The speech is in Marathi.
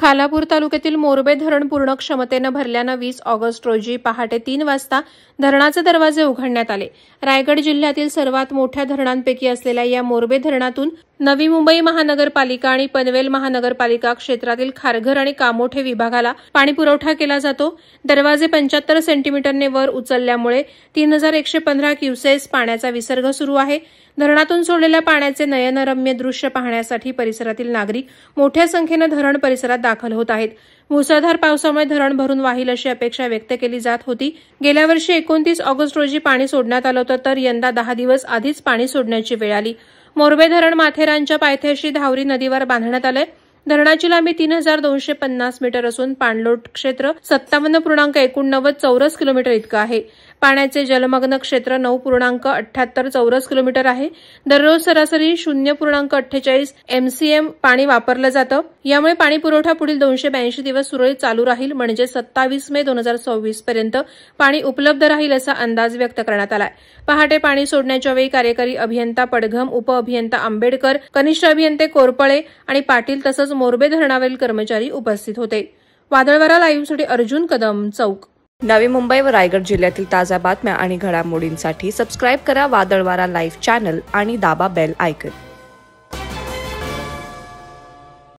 खालापूर तालुक्यातील मोरबे धरण पूर्ण क्षमतेने भरल्यानं 20 ऑगस्ट रोजी पहाटे 3 वाजता धरणाचे दरवाजे उघडण्यात आले। रायगड जिल्ह्यातील सर्वात मोठ्या धरणांपैकी असलेल्या या मोरबे धरणातून नवी मुंबई महानगरपालिका आणि पनवेल महानगरपालिका क्षेत्रातील खारघर आणि कामोठे विभागाला पाणी पुरवठा केला जातो। दरवाजे 75 सेंटीमीटरने वर उचलल्यामुळे 3115 क्युसेस पाण्याचा विसर्ग सुरू आहे। धरणातून सोडलेल्या पाण्याचे नयनरम्य दृश्य पाहण्यासाठी परिसरातील नागरिक मोठ्या संख्येने धरण परिसरात दाखल होत आहेत। मुसळधार पावसामुळे धरण भरून वाहील अशी अपेक्षा व्यक्त केली जात होती। गेल्या वर्षी 29 ऑगस्ट रोजी पाणी सोडण्यात आलं होतं, तर यंदा 10 दिवस आधीच पाणी सोडण्याची वेळ आली। मोरबे धरण माथेरानच्या पायथ्याशी धावरी नदीवर बांधण्यात आले। धरणाची लांबी 3250 मीटर असून पाणलोट क्षेत्र 57.89 चौरस किलोमीटर इतकं आहे। पाण्याचे जलमग्न क्षेत्र 9.78 चौरस किलोमीटर आहे। दररोज सरासरी 0.48 MCM पाणी वापरलं जातं। यामुळे पाणी पुरवठा पुढील 282 दिवस सुरळीत चालू राहील, म्हणजे 27 मे 2024 पर्यंत पाणी उपलब्ध राहील असा अंदाज व्यक्त करण्यात आलाय। पहाटे पाणी सोडण्याच्या वेळी कार्यकारी अभियंता पडघम, उपअभियंता आंबेडकर, कनिष्ठ अभियंते कोरपळे आणि पाटील तसंच मोरबे धरणावरील कर्मचारी उपस्थित होते। वादळवारा लाईव्हसाठी अर्जुन कदम, चौक। नवी मुंबई व रायगड जिल्ह्यातील ताज्या बातम्या आणि घडामोडींसाठी सबस्क्राईब करा वादळवारा लाईव्ह चॅनल आणि दाबा बेल आयकॉन।